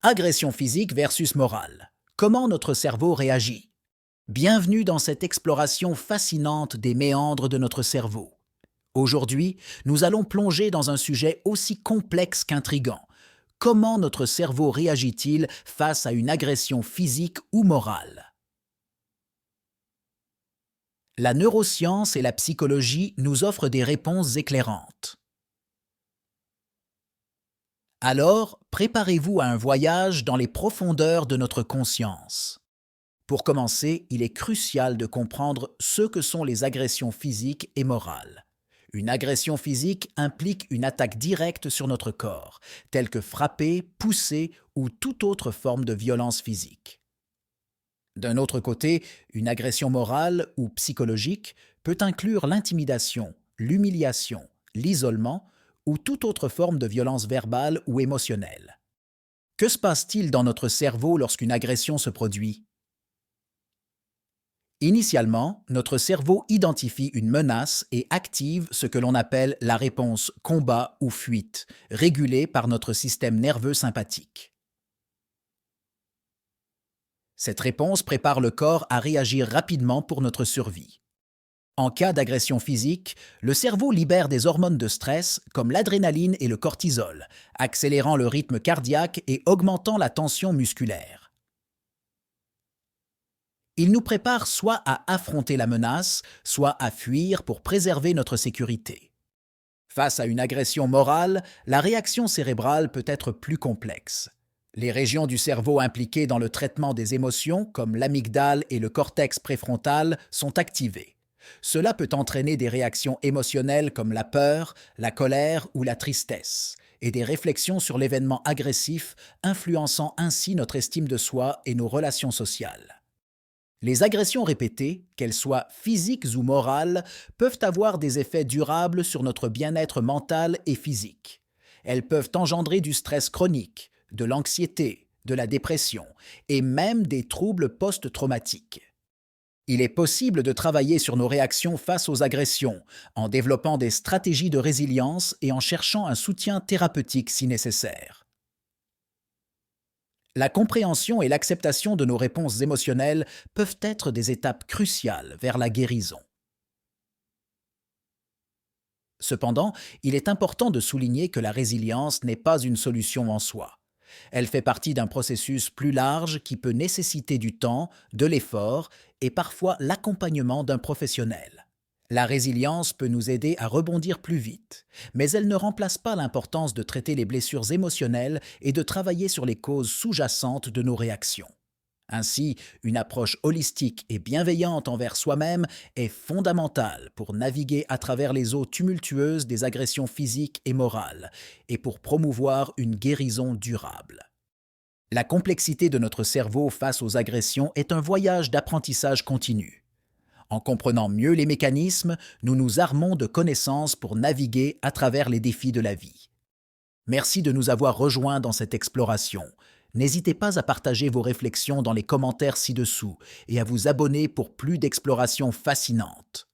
Agression physique versus morale. Comment notre cerveau réagit? Bienvenue dans cette exploration fascinante des méandres de notre cerveau. Aujourd'hui, nous allons plonger dans un sujet aussi complexe qu'intrigant. Comment notre cerveau réagit-il face à une agression physique ou morale? La neuroscience et la psychologie nous offrent des réponses éclairantes. Alors, préparez-vous à un voyage dans les profondeurs de notre conscience. Pour commencer, il est crucial de comprendre ce que sont les agressions physiques et morales. Une agression physique implique une attaque directe sur notre corps, telle que frapper, pousser ou toute autre forme de violence physique. D'un autre côté, une agression morale ou psychologique peut inclure l'intimidation, l'humiliation, l'isolement ou toute autre forme de violence verbale ou émotionnelle. Que se passe-t-il dans notre cerveau lorsqu'une agression se produit? Initialement, notre cerveau identifie une menace et active ce que l'on appelle la réponse combat ou fuite, régulée par notre système nerveux sympathique. Cette réponse prépare le corps à réagir rapidement pour notre survie. En cas d'agression physique, le cerveau libère des hormones de stress comme l'adrénaline et le cortisol, accélérant le rythme cardiaque et augmentant la tension musculaire. Il nous prépare soit à affronter la menace, soit à fuir pour préserver notre sécurité. Face à une agression morale, la réaction cérébrale peut être plus complexe. Les régions du cerveau impliquées dans le traitement des émotions, comme l'amygdale et le cortex préfrontal, sont activées. Cela peut entraîner des réactions émotionnelles comme la peur, la colère ou la tristesse, et des réflexions sur l'événement agressif, influençant ainsi notre estime de soi et nos relations sociales. Les agressions répétées, qu'elles soient physiques ou morales, peuvent avoir des effets durables sur notre bien-être mental et physique. Elles peuvent engendrer du stress chronique, de l'anxiété, de la dépression et même des troubles post-traumatiques. Il est possible de travailler sur nos réactions face aux agressions, en développant des stratégies de résilience et en cherchant un soutien thérapeutique si nécessaire. La compréhension et l'acceptation de nos réponses émotionnelles peuvent être des étapes cruciales vers la guérison. Cependant, il est important de souligner que la résilience n'est pas une solution en soi. Elle fait partie d'un processus plus large qui peut nécessiter du temps, de l'effort et parfois l'accompagnement d'un professionnel. La résilience peut nous aider à rebondir plus vite, mais elle ne remplace pas l'importance de traiter les blessures émotionnelles et de travailler sur les causes sous-jacentes de nos réactions. Ainsi, une approche holistique et bienveillante envers soi-même est fondamentale pour naviguer à travers les eaux tumultueuses des agressions physiques et morales et pour promouvoir une guérison durable. La complexité de notre cerveau face aux agressions est un voyage d'apprentissage continu. En comprenant mieux les mécanismes, nous nous armons de connaissances pour naviguer à travers les défis de la vie. Merci de nous avoir rejoints dans cette exploration. N'hésitez pas à partager vos réflexions dans les commentaires ci-dessous et à vous abonner pour plus d'explorations fascinantes.